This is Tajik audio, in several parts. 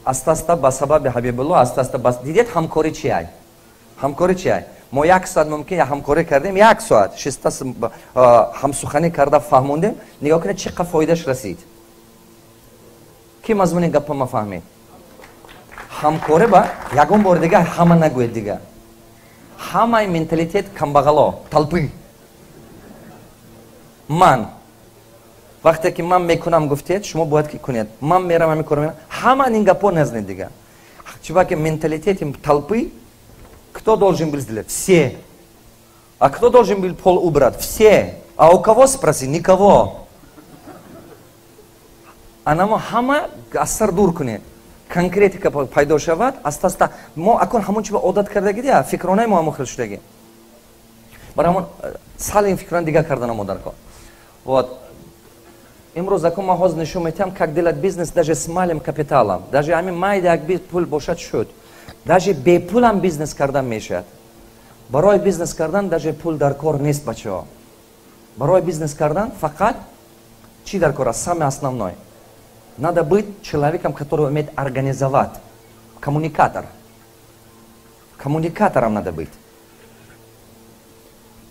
аста аста ба сабаби ҳабибулло аста аста бас дидед ҳамкорӣ чи ай? ҳамкорӣ чи ай? мо 1 соат мумкин я ҳамкорӣ кардем, 1 соат шиста ҳамсуханӣ карда фаҳмондем, нигоҳ кунед чӣ қадр фоидаш расид. Ки мазмуни гапа ма фаҳмед? ҳамкорӣ ба ягон бор дига ҳама нагӯед дига. ҳамаи менталитет камбағало, талпӣ. ман вақте ки ман мекунам гуфтед, шумо бояд ки кунед. Ман мерам мекунам. Ҳама ин гапо назнед дига. Чуваки менталитети толпы, кто должен был сделать? Все. А кто должен был пол убрать? Все. А у кого спроси? Никого. А нам хама асар дур кунед. Конкретика пайдо шавад, аста-аста мо акон ҳамон чиба одат карда гидия, фикронаи мо ҳамон хел шудаги. Бара ҳамон сали фикран дига кардан мо дар кор. Вот. Имрӯз акон ма ҳозир нишон метиҳам, как делать бизнес даже с малым капиталом. Даже ҳамин майда як пул бошад шуд. Даже бепулам бизнес кардан мешавад. Барои бизнес кардан даже пул дар кор нест, бачаҳо. Барои бизнес кардан фақат чи дар кор аст? Самое основное. Надо быть человеком, который умеет организовать. Коммуникатор. Коммуникатором надо быть.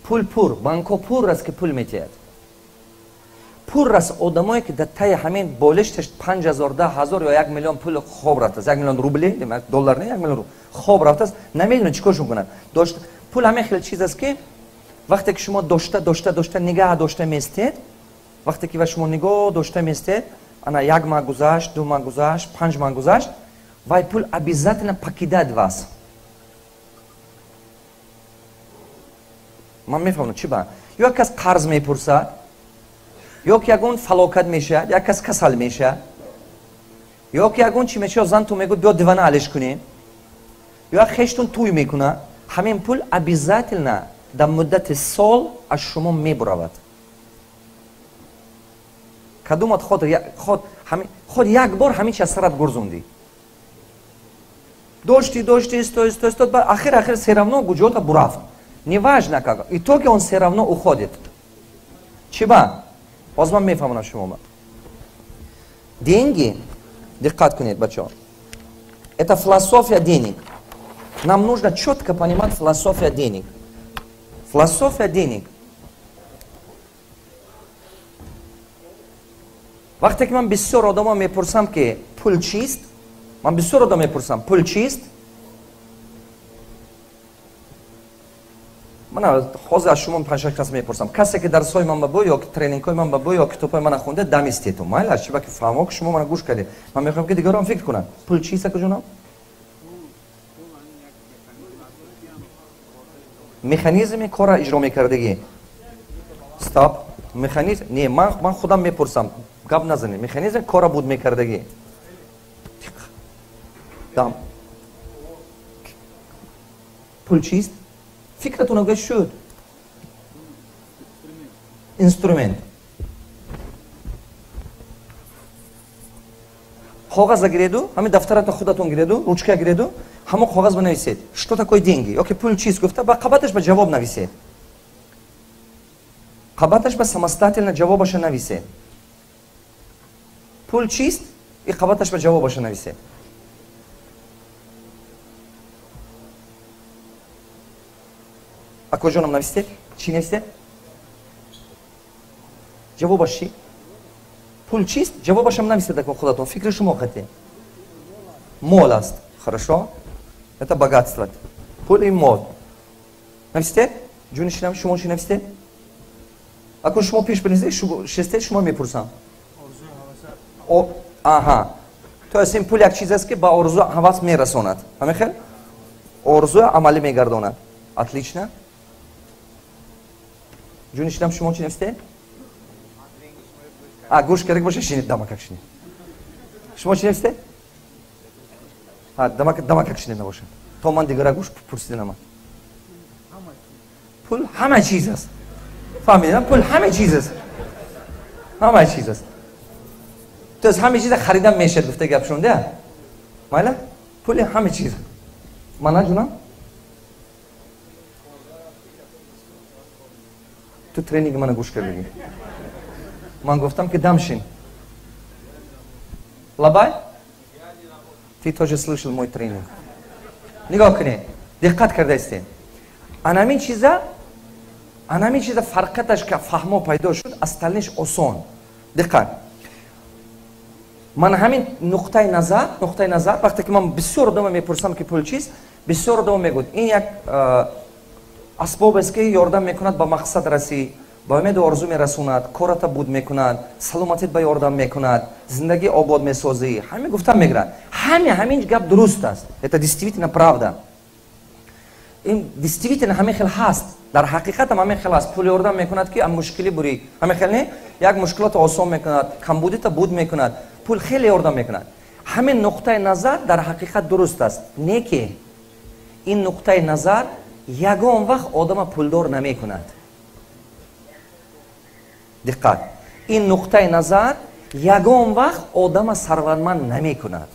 Пул пур. Банко пур раз ки пул метиҳад. Пур раз одамое ки дар таи ҳамин болишташ 5000, 10000 ё 1 миллион пул хоб рафтаст. 1 миллион рубли, доллар не, 1 миллион рубли хоб рафтаст. Намедонад чӣ коршон кунад. Пул ҳамин хел чиз аст ки вақте ки шумо дошта нигоҳ дошта местед, вақте ки ва шумо нигоҳ дошта местед, ана 1 маҳ гузашт, 2 маҳ гузашт, 5 маҳ гузашт, вай пул обязательно покидает вас. Ман мефаҳмам чӣ ба? Ё як кас қарз мепурсад, ё ки ягон фалокат мешавад, як кас касал мешавад, ё ки ягон чӣ мешавад, зантон мегӯяд биё дивана алиш кунем, ё як хештон туй мекунад, ҳамин пул обязательно дар муддати сол аз шумо мебуравад. Кадомат ход як бор ҳамин чиз сарат гурзунди. Дошти, истод, ахир все равно гуҷота бурафт. Неважно как. Итоге он все равно уходит. Чиба? Озман мефаҳмонам шумо. Деньги, диққат кунед, бачаҳо. Это философия денег. Нам нужно четко понимать философия денег. Философия денег. Вақте ки ман бисёр одамон мепурсам ки пул чист, ман бисёр одам мепурсам, пул чист? Ман ҳозир аз шумо 5-6 кас мепурсам. Касе ки дарсҳои ман ба бо ё тренингҳои ман ба бо ё китобҳои ман хонда дамистетум. Майла, чиба ки фаҳмо ки шумо мана гӯш кардед. Ман мехоҳам ки дигарон фикр кунанд. Пул чист акуҷонам? Механизми кора иҷро мекардагӣ. Стоп. Механизм? Не, ман худам мепурсам. Гап назанед. Механизм кора буд мекардагӣ. Дам. Пул чист? Фикратон агар шуд. Инструмент. Коғаз гиреду, ҳамин дафтаратон худатон гиреду, ручка гиреду, ҳамон коғаз бинависед. Что такое деньги? Ёки пул чист гуфта, ба қабаташ ба ҷавоб нависед. Қабаташ ба самостоятельно ҷавобаша нависед. Пул чист и қабаташ ба ҷавобаша нависед. А куҷонам нависед? Чӣ нависед? Ҷавобаш чӣ? Пул чист? Ҷавобашам нависед акон худатон. Фикри шумо хате. Мол аст. Хорошо? Это богатство. Пул и мол. Нависед? Ҷуни шинам шумо чӣ нависед? Акун шумо пеш бинезед, шестед шумо мепурсам. Аҳа. То есть ин пул як чиз аст ки ба орзу ҳавас мерасонад. Ҳамин хел? Орзу амалӣ мегардонад. Отлично. Ҷуни шинам шумо чӣ нависед? Гӯш керек боша шинед, дама как шинед. Шумо чӣ нависед? Дама как шинед набошад. То ман дигара гӯш пурсидам ман. Пул ҳама чиз аст. فهمیدم پول همه چیز است. همه چیز است. تو از همه چیز خریدم میشه گفته گپ شونده. مالا پول همه چیز. من جونم. تو ترینینگ منو گوش کردی. من گفتم که دمشین. لبای؟ Ты тоже слышал мой тренинг. Нигоҳ кунед. Диққат кардаистед. Анамин чиза фарқаташ ка фаҳмо пайдо шуд, остальниш осон. Диққат. Ман ҳамин нуқтаи назар, вақте ки ман бисёр одама мепурсам ки пул чист, бисёр одама мегӯяд, ин як асбобест ки ёрдам мекунад ба мақсад расӣ, ба умеду орзу мерасонад, кората буд мекунад, саломатит ба ёрдам мекунад, зиндагӣ обод месозӣ, ҳамин гуфта мегирад. Ҳамин гап дуруст аст. Это действительно правда. Ин действительно ҳамин хел ҳаст. Дар ҳақиқат ҳам ҳамин хел ҳаст. Пул ёрдам мекунад ки мушкилӣ бурӣ. Ҳамин хел не? Як мушкилот осон мекунад, камбудита буд мекунад. Пул хеле ёрдам мекунад. Ҳамин нуқтаи назар дар ҳақиқат дуруст аст. Не ки ин нуқтаи назар ягон вақт одама пулдор намекунад. Диққат. Ин нуқтаи назар ягон вақт одама сарватманд намекунад.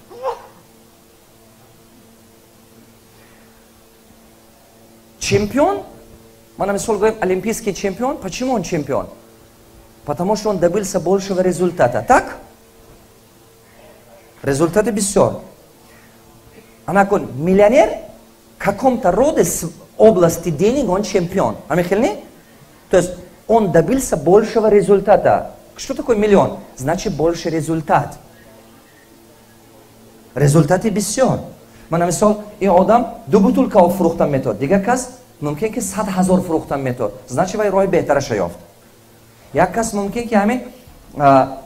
Чемпион, мы мисал говорим, олимпийский чемпион. Почему он чемпион? Потому что он добился большего результата. Так? Результаты бисёр. Анакон миллионер в каком-то роде области денег он чемпион. Амихельни? То есть он добился большего результата. Что такое миллион? Значит больше результат. Результаты бисёр. Мана мисол ин одам ду бутул кав фурухтан метод. Дигар кас мумкин ки 100 000 фурухтан метод. Значит вай роҳи беҳтараша ёфт. Як кас мумкин ки ҳамин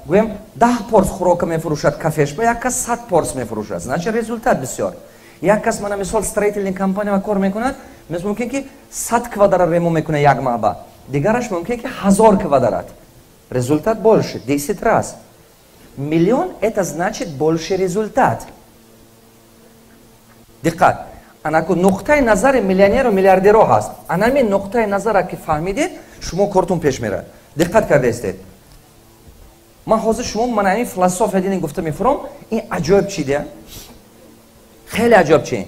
гӯем 10 порс хӯрока мефурӯшад кафешба, як кас 100 порс мефурӯшад. Значит результат бисёр. Як кас мана мисол строительный компания кор мекунад, мумкин ки 100 квадрат ремонт мекунад як маҳба. Дигараш мумкин ки 1000 квадрат. Результат больше, 10 раз. Миллион это значит больше результат. Диққат. Анаку нуқтаи назари миллионеру миллиардеро ҳаст. Анами нуқтаи назара ки фаҳмидед, шумо кортун пеш мерад. Диққат кардаистед. Ман ҳозир шумо манами философия дини гуфта мефурам, ин аҷоиб чи де? Хеле аҷоиб чи.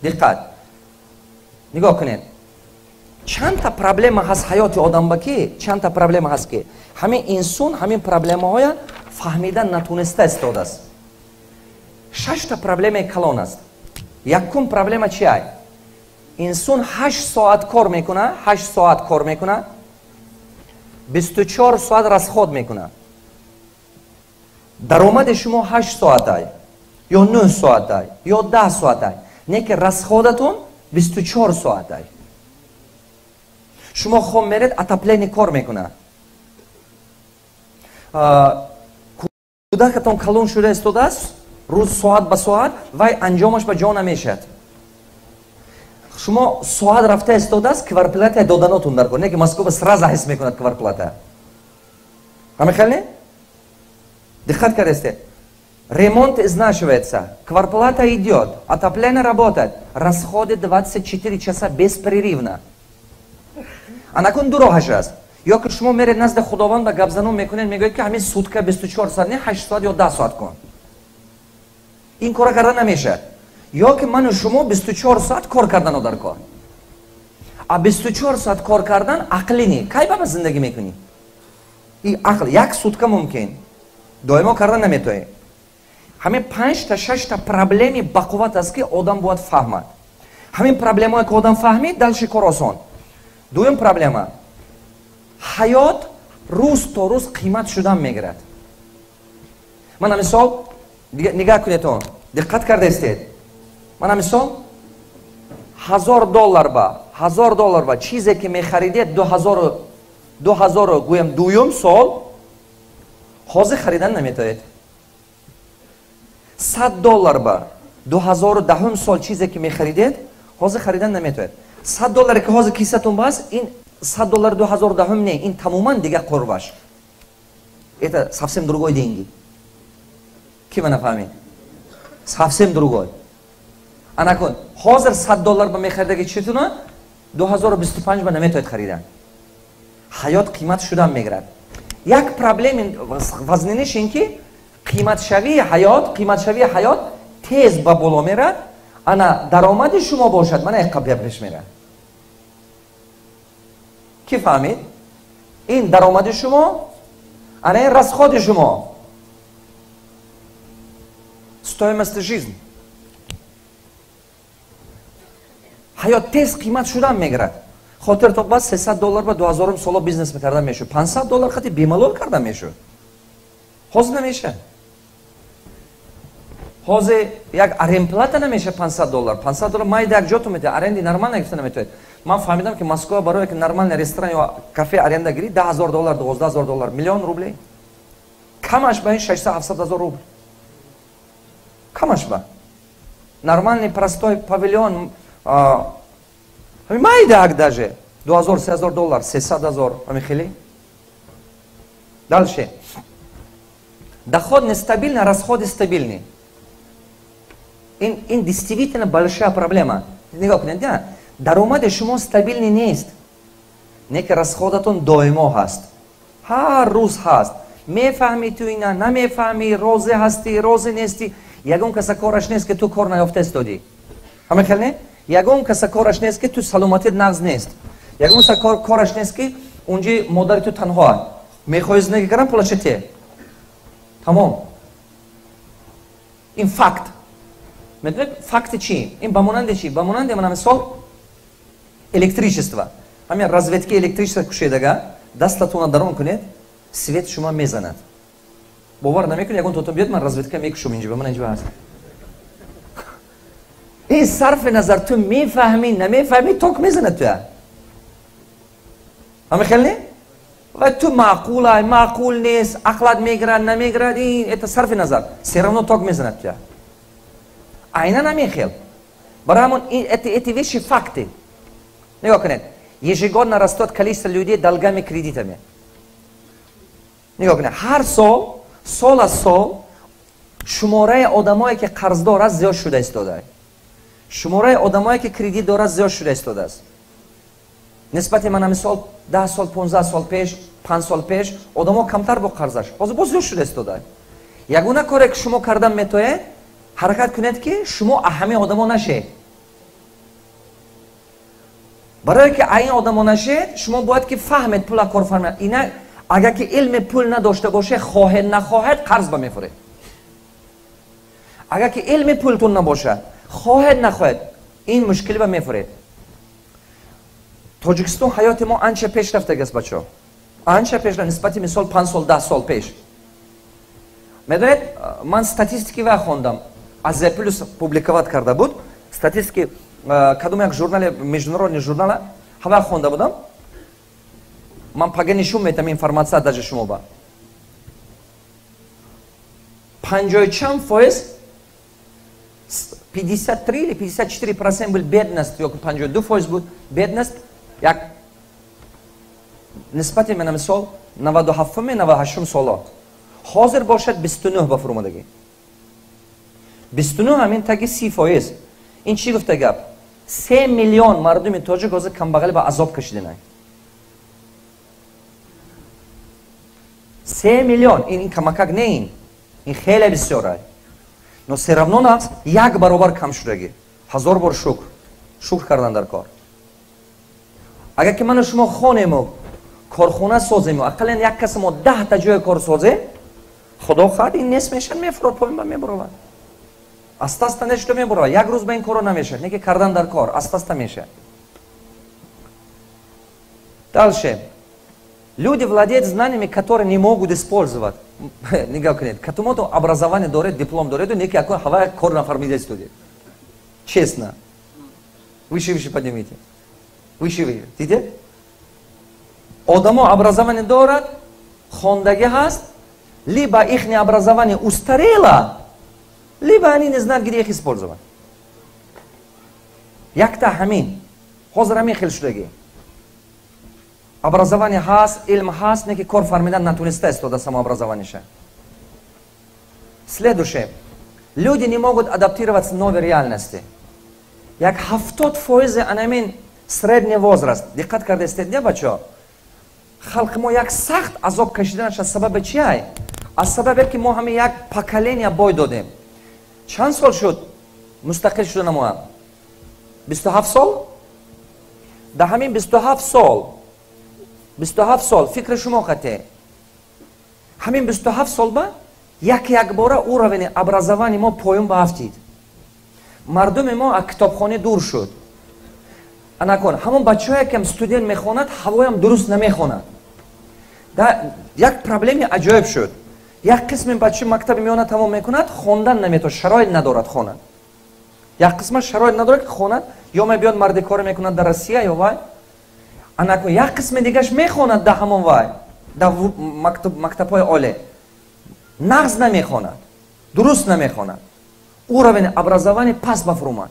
Диққат. Нигоҳ кунед. Чандта проблема ҳаст ҳаёти одамба ки, чандта проблема ҳаст ки ҳамин инсон ҳамин проблемаҳоя фаҳмида натуниста истодааст. 6 проблемаи калон аст. Якум проблема чи ай? Инсон 8 соат кор мекуна, 8 соат кор мекуна, 24 соат расход мекуна. Даромади шумо 8 соат ай, ё 9 соат ай, ё 10 соат ай. Не ки расходатон 24 соат ай. Шумо хом меред отопление кор мекуна. Кудакатон калон шуда истодааст, рӯз соат ба соат вай анҷомаш ба ҷо намешад. Шумо соат рафта истодааст, кварплата доданотун дар кор. Не ки Москва сразу ҳис мекунад кварплата. Ҳамихелне? Диққат кардесте. Ремонт изнашивается, кварплата идет, отопление работает, расходы 24 часа беспрерывно. А накун дуроҳаш аст. Ё ки шумо меред назди худованд ба гапзанон мекунед, мегӯед ки ҳамин сутка 24 соат, не 8 соат ё 10 соат кун. ин кора карда намешад. Ё ки ману шумо 24 соат кор кардану дар кор. А 24 соат кор кардан ақлӣ не. Кай баба зиндагӣ мекунӣ? И ақл як сутка мумкин. Доимо карда наметоӣ. ҳамин 5 6 проблеми бақувват аст ки одам бояд фаҳмад. ҳамин проблемое ки одам фаҳмид, дальше кор осон. Дуюм проблема. ҳаёт рӯз то рӯз қимат шудан мегирад. Мана мисол нигаҳ кунедон, диққат кардаистед. Мана мисол $1000 ба чизе ки мехаридед 2000 гӯям дуюм сол ҳозир харидан наметоед. $100 ба 2010 сол чизе ки мехаридед ҳозир харидан наметоед. $100 ки ҳозир кисатун бас, ин $100 2010 не, ин тамоман дига қурбаш. Это совсем другой деньги. Ки мана фаҳмед? Совсем другой. Анакун ҳозир $100 ба мехаридаги читуна 2025 ба наметоед харидан. ҳаёт қимат шудан мегирад. Як проблеми вазниниш ин ки қиматшавии ҳаёт тез ба боло мерад. Ана даромади шумо бошад, мана як қабя пеш мерад. Ки фаҳмид? Ин даромади шумо, ана ин расходи шумо. Стоимость жизни. ҳаёт тез қимат шудан мегирад. хотирто бас $300 ба 2000 сола бизнес мекардан мешуд. $500 хати бемалол кардан мешуд. ҳозир намеша. ҳозир як аренплата намеша $500. $500 майда як ҷото мете аренди нормально гирифта наметавонед. ман фаҳмидам ки Москва барои ки нормальный ресторан ё кафе аренда гирӣ $10,000, $12,000, миллион рублей. Камаш ба ин 600-700 рубл. Камаш ба. Нормальный простой павильон майдак даже $2000-$3000, $300, ами хели. Дальше. Доход нестабильный, расходы стабильные. Ин действительно большая проблема. Даромади шумо стабильный нест. Неки расходатон доимо ҳаст. Ҳар рӯз ҳаст. Мефаҳмӣ ту ина, намефаҳмӣ, розӣ ҳастӣ, розӣ нестӣ. Ягон каса кораш нест ки ту кор наёфта истоди. Ҳама хел не? Ягон каса кораш нест ки ту саломатит нағз нест. Ягон каса кораш нест ки унҷи модари ту танҳоа. Мехоҳӣ зиндагӣ кардан пула чете? Тамом. Ин факт. Медонед факти чӣ? Ин ба монанди чӣ? Ба монанди мана мисол электричество. Ҳамин разветки электричество кушедага дастатона дарон кунед, свет шумо мезанад. Бовар намекунед, ягон тото биёд, ман разветка мекушам инҷа, ба ман инҷа ҳаст. Ин сарфи назар ту мефаҳмӣ, намефаҳмӣ, ток мезанад туя. Ҳама хел не? Ва ту маъқул, маъқул нест, ақлат мегирад, намегирад, ин это сарфи назар. Все равно ток мезанад туя. Айна намехел. Барои ҳамон эти вещи факты. Нигоҳ кунед. Ежегодно растет количество людей долгами, кредитами. Нигоҳ кунед. Ҳар сол, сол аз сол, шумораи одамое ки қарздор аст зиёд шуда истодааст. Шумораи одамое ки кредит дорад зиёд шуда истодааст. Нисбати мана мисол 10 сол, 15 сол пеш, 5 сол пеш, одамо камтар бо қарзаш. Ҳозир боз зиёд шуда истодааст. Ягона коре ки шумо кардан метоед, ҳаракат кунед ки шумо аҳами одамо нашед. барое ки аин одамо нашед, шумо бояд ки фаҳмед пула кор фаҳмед. Ина агар ки илми пул надошта боше, хоҳед нахоҳед қарз ба мефуред. Агар ки илми пултун набоша, хоҳед нахоҳед, ин мушкил ба мефуред. Тоҷикистон ҳаёти мо анча пеш рафтагааст бачаҳо. Анча пеш рафта нисбати мисол 5 сол, 10 сол пеш. Медонед, ман статистики ва хондам. Азия плюс публиковат карда буд. Статистики кадом як журнале, международный журнал, ҳава хонда будам. Ман пага нишон метам информация даже шумо ба. 50% 53 или 54% был бедность, ёки 52% буд бедность. Як нисбати мена мисол 97-98 соло. Ҳозир бошад 29 ба фурмодаги. 29 ҳамин таги 30%. Ин чӣ гуфта гап? 3 миллион мардуми тоҷик ҳозир камбағалӣ ба азоб кашидананд. 3 миллион. Ин камакак не ин. Ин хеле бисёр аст. Но все равно нас як баробар кам шудаги. 1000 бор шукр. Шукр кардан дар кор. Агар ки ману шумо хонему, корхона созему, ақаллан як каси мо 10 та ҷои кор созем, худо хоҳад ин нест мешад, мефурад, поин ба мебуровад. Аста-аста нешто мебуровад. Як рӯз ба ин коро намешад, не ки кардан дар кор, аста-аста мешад. Дальше. Люди владеют знаниями, которые не могут использовать. Нигоҳ кунед, катумото образование доред, диплом доред, неки якон ҳава кор нафармида истоди. Честно. Выше поднимите. Выше. Видите? Одамо образование дорад, хондаги ҳаст, либо ихне образование устарело, либо они не знают, где их использовать. Якта ҳамин. Ҳозир ҳамин хел шудаги. Образование ҳаст, илм ҳаст, неки кор фармидан натуниста истода самообразованиеша. Следующее. Люди не могут адаптироваться к новой реальности. Як 70% анамин средний возраст. Диққат кардастед, не бачо? Халқи мо як сахт азоб кашиданаш аз сабаби чи ай? Аз сабабе ки мо ҳами як поколения бой додем. Чанд сол шуд мустақил шуда намоам? 27 сол? Да ҳамин 27 сол. 27 сол, фикри шумо қате. Ҳамин 27 сол ба, як бора уровень образования мо поён ба афтид. Мардуми мо аз китобхона дур шуд. анакон ҳамон бачаҳое ки ҳам студент мехонад ҳавоям дуруст намехонад. як проблеми аҷоиб шуд. як қисми бачаи мактаби меонад тамом мекунад, хондан наметавонад, шароит надорад хонад. як қисмаш шароит надорад ки хонад, ё мебиёд марди кор мекунад дар Россия ё вай. Анакун як қисми дигаш мехонад да ҳамон вай, да мактабҳои оле. нағз намехонад, дуруст намехонад. уровень образования паст ба фурӯмад.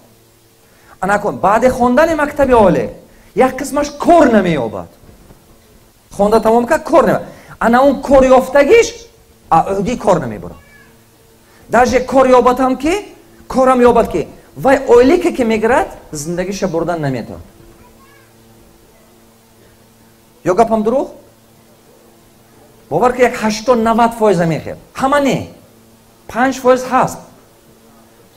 Анакун баъди хондани мактаби оле як қисмаш кор намеёбад. хонда тамом кард, кор намеёбад. ана он кор ёфтагиш аҳдии кор намебурад. даже кор ёбад ҳам ки корам ёбад ки вай оиле ки мегирад зиндагиша бурдан наметавонад. ё гапам дурӯғ? бовар ки як 80-90% мехел. ҳама не. 5% ҳаст.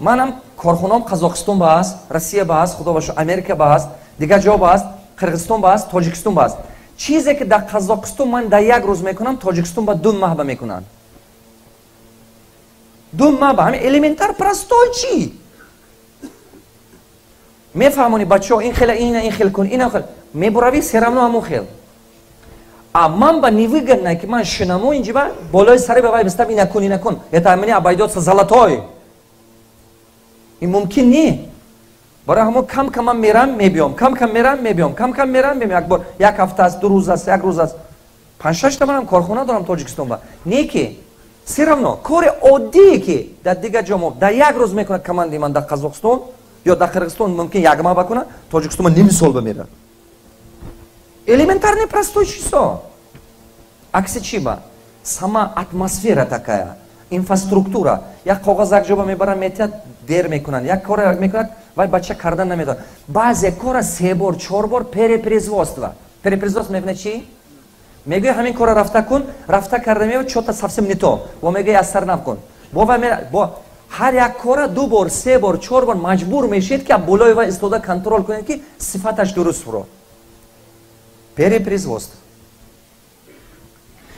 манам корхонаам Қазоқистон бааст, Россия бааст, худо бошад, Америка бааст, дигар ҷо бааст, Қирғизистон бааст, Тоҷикистон бааст. чизе ки дар Қазоқистон ман дар як рӯз мекунам, Тоҷикистон ба 2 маҳ мекунанд. 2 маҳ ҳамин элементар простой чи? мефаҳмони бачаҳо ин хела ин хел кун, ин хел мебурави серамно ҳамон хел. а ман ба невыгодно ки ман шинамо инҷиба болои сари ба вай бистам ина кун. это амини абайдотса золотой. ин мумкин не. барои ҳамон кам ман мерам мебиём, кам мерам мебиём, кам мерам мебиём. як бор як ҳафта аст, 2 рӯз аст, 1 рӯз аст. 5-6 та манам корхона дорам Тоҷикистон ба. не ки все равно кори оддие ки дар дигар ҷомо дар як рӯз мекунад команди ман дар Қазоқистон ё дар Қирғизистон мумкин як маҳ бакунад, Тоҷикистон ман ним сол бамерад. элементарный простой чисо. акси чи ба? сама атмосфера такая, инфраструктура. як коғаз як ҷоба мебарам метиҳад, дер мекунанд. як кора мекунад, вай бача кардан наметавонад. баъзе кора 3 бор 4 бор перепроизводство. перепроизводство мебинад чи? мегӯи ҳамин кора рафта кун, рафта карда меяд, чота совсем не то. во мегӯи аз сар навкун. бо ҳар як кора 2 бор 3 бор 4 бор маҷбур мешед ки болои вай истода контрол кунед ки сифаташ дуруст фуро. перепроизводство.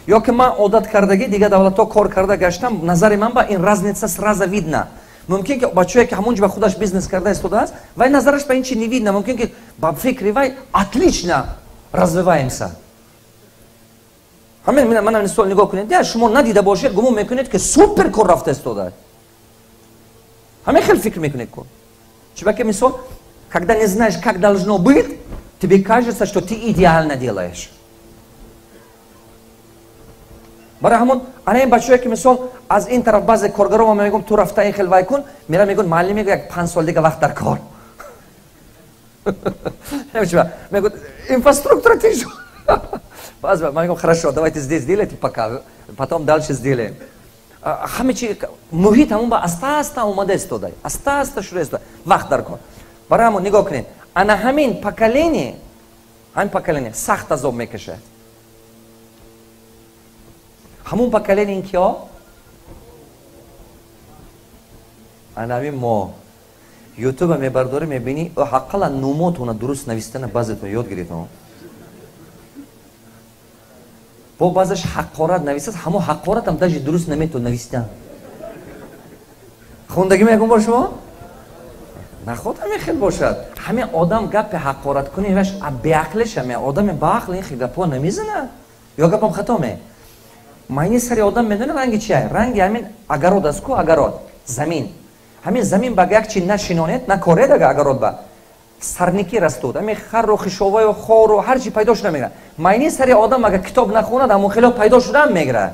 ё ки ман одат кардаги дигар давлатҳо кор карда гаштам, назари ман ба ин разница сразу видна. мумкин ки бачае ки ҳамон ҷо ба худаш бизнес карда истодааст, вай назараш ба ин чи не видна. мумкин ки ба фикри вай отлично развиваемся. ҳамин манам мисол нигоҳ кунед. я шумо надида бошед, гумон мекунед ки супер кор рафта истодааст. ҳамин хел фикр мекунед ку. чебаки мисол, когда не знаешь как должно быть, тебе кажется, что ты идеально делаешь. барои ҳамон ана ин бачаҳое ки мисол аз ин тараф баъзе коргаро ма мегӯм ту рафта ин хел вай кун, мера мегӯн маълим мегӯ як 5 сол дига вақт дар кор. мегӯ инфраструктура тишу. баъз ма мегӯм хорошо, давайте здесь сделайте пока, потом дальше сделаем. ҳаме чи муҳит ҳамон ба аста омада истода, аста шуда истода, вақт дар кор. барои ҳамон нигоҳ кунед, ана ҳамин поколение сахт азоб мекашад. ҳамон поколение киё? анави мо ютуба мебардори мебини, ҳаққала номотона дуруст навистана баъзетон ёд гиред. бо баъзаш ҳаққорат нависад, ҳамон ҳаққоратам даже дуруст наметон навистан. хондаги мекун бо шумо? наход ҳамин хел бошад. ҳамин одам гапи ҳаққорат куни ваш беақлиша ме, одами баақл ин хел гапҳо намезанад. ё гапам хато ме. майни сари одам медони ранги чия? ранги ҳамин агарод аст ку, агарод замин. ҳамин замин ба як чи нашинонед, накоред ага агарод ба сарники растуд, ҳамин харру хишоваю хору ҳар чи пайдо шуда мегирад. майни сари одам ага китоб нахонад, ҳамон хело пайдо шуда мегирад.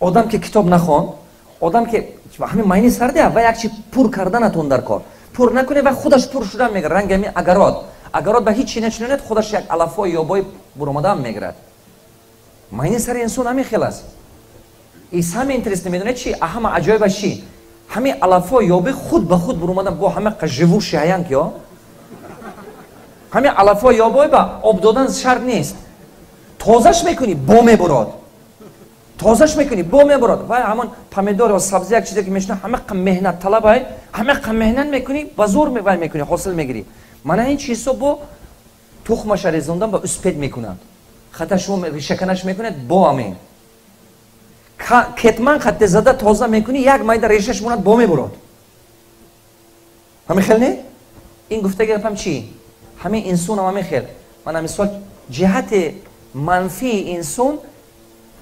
одам ки китоб нахон, одам ки ҳамин майни сар дия, ва як чи пур карданатон дар кор. пур накуне ва худаш пур шуда мегирад. ранги ҳамин агарод. агарод ба ҳеҷ чи начинонед, худаш як алафои ёбои буромада мегирад. майни сари инсон ҳамин хел аст. и сами интересно медонед чи? ҳама аҷоибаш чи? ҳамин алафо ёби худ ба худ буромадан бо ҳама живуши ҳаян ки ё. ҳамин алафо ёбой ба об додан шарт нест. тозаш мекунӣ, бо мебурад. тозаш мекунӣ, бо мебурад. вай ҳамон помидор ё сабзи як чизе ки мешина, ҳамақа меҳнат талабай, ҳамақа меҳнат мекунӣ, ба зур вай мекунӣ, ҳосил мегирӣ. мана ин чизо бо тухмаша резондан ба успед мекунад. хата шумо ришаканаш мекунед, бо амин. кетман хатте зада тоза мекунӣ, як майда решаш монад бо мебурад. ҳамин хел не? این گفته گرفتم چی؟ همین انسان هم همین خیل من مثال جهت منفی انسان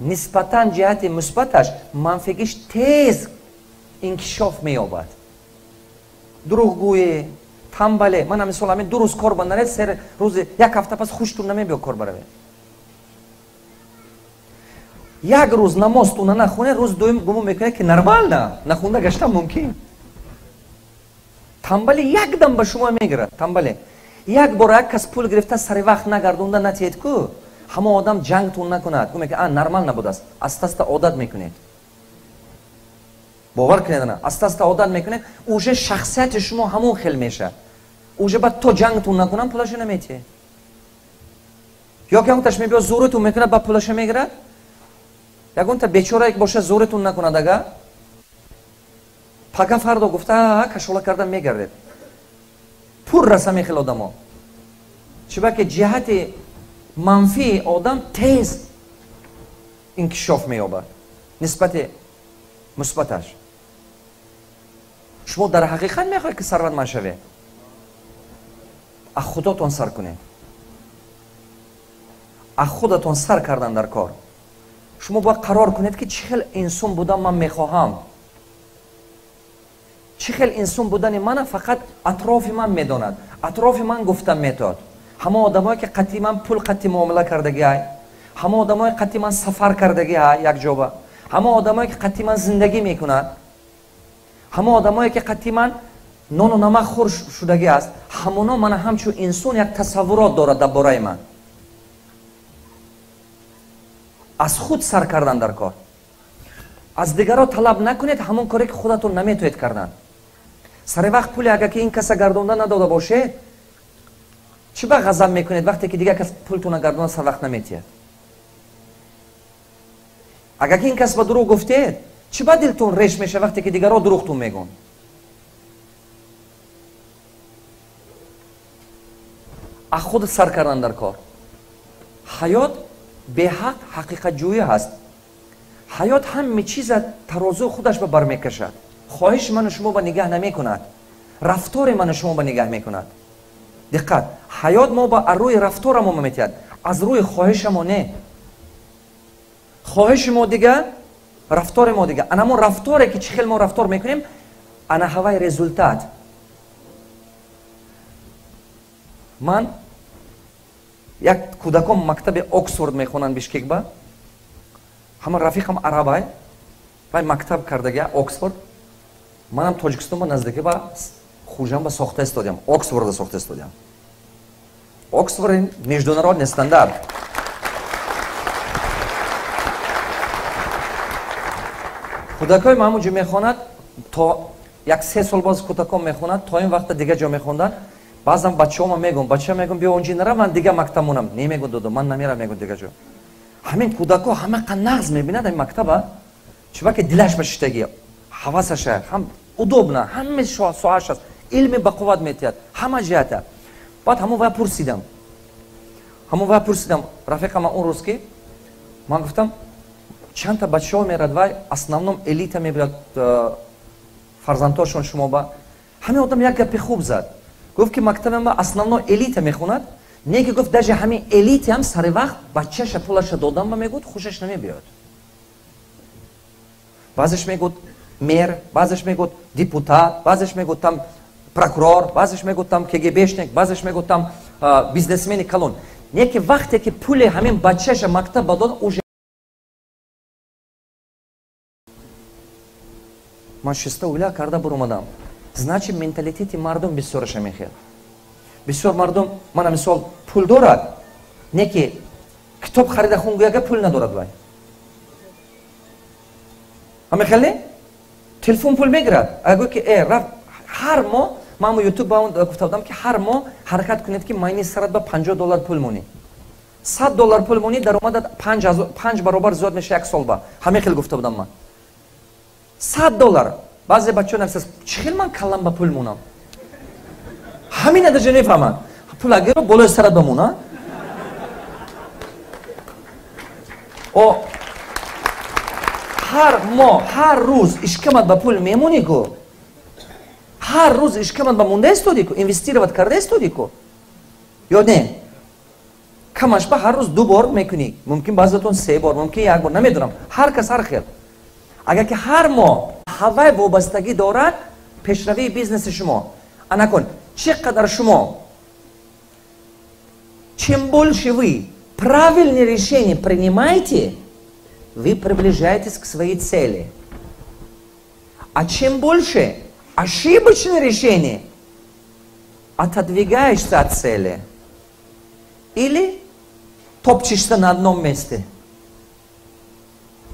نسبتاً جهت مثبتش منفیش تیز انکشاف می‌یابد. دروغگویی، تنبله، من مثلا همین 2 روز کار بنداره، 3 روز 1 هفته پس خوشتون نمیاد کار بروید. 1 روز نمازتون نخونه، روز دوم گمان میکنه که نرمال نه، نخونده گشتم ممکن. تنبله یک دم به شما میگیره. تنبله یک بار یک کس پول گرفته سر وقت نگردونده نتید کو همه آدم جنگتون نکند. گفت که نرمال نبوده است. است عادت میکنید. باور کنید نه. است عادت میکنید. اوجه شخصیت شما همون خیل میشه. اوجه بعد تو جنگتون نکنم پولش نمیتی. یا که اون تش میبیا زورتون میکنه بعد پولش میگیره. یا اون تا بیچاره یک باشه زورتون نکنه دیگه. پاگا فردا گفته کشوله کردن میگرده. پول رسمی خیلی آدم‌ها. چرا که جهت منفی آدم تیز انکشاف می‌یابد نسبت مثبتش. شما در حقیقت می‌خواهید که ثروتمند شوید. از خودتون سر کنید. از خودتون سر کردن در کار. شما باید قرار کنید که چه خیلی انسان بودم من می‌خواهم. چه خیلی انسان بودن من فقط اطراف من میداند. اطراف من گفتم میتاد. همه آدمایی که قطعی من پول قطعی معامله کردگی های. همه آدمایی که قطعی من سفر کردگی های یک جا. همه آدمایی که قطعی من زندگی میکنند. همه آدمایی که قطعی من نان و نمک خور شدگی است. همونا من همچون انسان یک تصورات دارد درباره من. از خود سر کردن در کار. از دیگران طلب نکنید همون کاری که خودتون نمیتونید کردن. سر وقت پولی اگر که این کس گردونده نداده باشه چه با غضب میکنید وقتی که دیگه کس پولتون گردونده سر وقت نمیتید. اگر که این کس با دروغ گفتید چه با دلتون ریش میشه وقتی که دیگران دروغتون میگن. از خود سر کردن در کار. حیات به حق حقیقت جویی هست. حیات همه چیز ترازو خودش به بر میکشد. خواهش من شما به نگاه نمی کند. رفتار من شما به نگاه می کند. دقت. حیات ما با روی رفتار ما میتید. از روی خواهش ما نه. خواهش ما دیگه رفتار ما دیگه. انا ما رفتاری که چخیل ما رفتار میکنیم انا هوای رزولتات. من یک کودکم مکتب اکسفورد میخونن بیشکک با همه رفیقم عربای و مکتب کردگی اکسفورد منم تاجیکستان با نزدیکی با خوجم با ساخته استادیم اکسفورد ساخته استادیم اکسفورد международный стандарт کودکای ما همونجا میخواند تا یک 3 سال باز کودکام میخواند تا این وقت دیگه جا میخوندن بعضم بچه‌ها میگم بیا اونجا نرو من دیگه مکتب مونم نمیگم دادو من نمیرم میگم دیگه جا همین کودکا همه قناز میبیند این مکتبه چون که دلش بشتگی حواسش هم удобно همه سوالش است علم به قوت میتید همه جهت بعد همون پرسیدم رفیقم اون روز که من گفتم چند تا بچه‌ها میرد و основном الیت میبرد فرزنداشون شما با همین آدم یک گپ خوب زد گفت که مکتب ما основном الیت میخوند نه که گفت даже همین الیت هم سر وقت بچه‌ش پولش دادن و میگفت خوشش نمیاد بعضش میگفت میر بعضش میگفت депутат بعضش میگفتم прокурор بعضش میگفتم KGBшник بعضش میگفتم بیزنسمن کلون نه که وقتی که پول همین بچه‌ش مکتب داد уже من شسته اولا کرده برآمدم значит менталитети мардум бисёраш мехел бисёр мардум мана мисол пул дорад не ки китоб харида хунгуяга пул надорад вай амехел не телефон пул мегирад агу ки раф ҳар моҳ ман ютуб ба он гуфта будам ки ҳар моҳ ҳаракат кунед ки майни сарат ба $50 пул монӣ $100 пул монӣ даромадат 5 баробар зиёд меша як сол ба ҳамин хел гуфта будам ман $100 بعضی بچه ها نفسش چخیل من کلم با پول مونم همین نداجه نفهمن پول اگر رو بالای سرت بمونه او هر ماه هر روز اشکمت با پول میمونی گو Har roz ishkaman ba munde studiku, investirat karde studiku. Yo ne? Kamash ba har roz 2 bor mekuni. Mumkin ba'zatun 3 bor, mumkin 1 bor, namedunam. Har kas har khel. Agar ki har mo havai vobastagi dorad peshravi biznes shuma. Ana kun чекадар шумо чем больше вы правильные решения принимаете, вы приближаетесь к своей цели. А чем больше ошибочные решения, отодвигаешься от цели. Или топчешься на одном месте.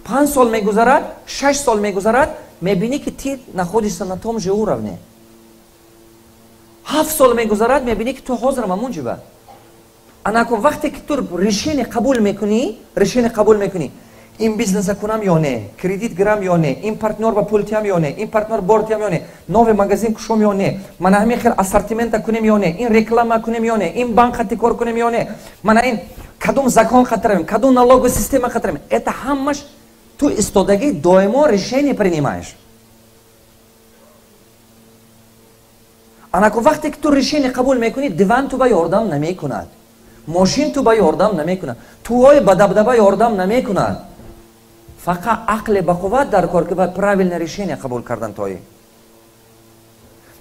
5 сол мегузарад, 6 сол мегузарад, мебини ки ти находишься на том же уровне. 7 сол мегузарад, мебини ки ту ҳозир мамунҷиба. Анакун вақте ки ту решение қабул мекунӣ, ин бизнеса кунам ё не, кредит гирам ё не, ин партнёр ба пул тиям ё не, ин партнёр бор тиям ё не, нови магазин кушом ё не, мана ҳамин хел ассортимента кунем ё не, ин реклама кунем ё не, ин банк хати кор кунем ё не, мана ин кадом закон хатаравем, кадом налоговая система хатаравем. Это ҳамаш ту истодаги доимо решение принимаешь. Анакун вақте ки ту решение қабул мекунӣ, диван ту ба ёрдам намекунад, мошин ту ба ёрдам намекунад, туҳои ба дабдаба ёрдам намекунад. Фақат ақли бақувват дар кор ки вай правильное решение қабул кардан тои.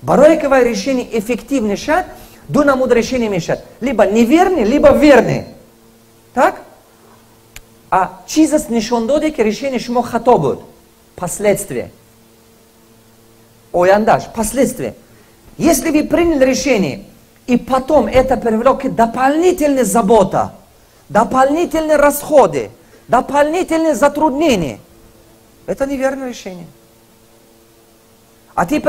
Барое ки вай решение эффективне шад, 2 намуд решение мешад. Либо неверный, либо верный. Так? А чизас нишон доде ки решение шумо хато буд. Последствия. Ояндаш, последствия. Если вы приняли решение, и потом это привело к дополнительной заботе, дополнительные расходы, дополнительные затруднения, это неверное решение. А ты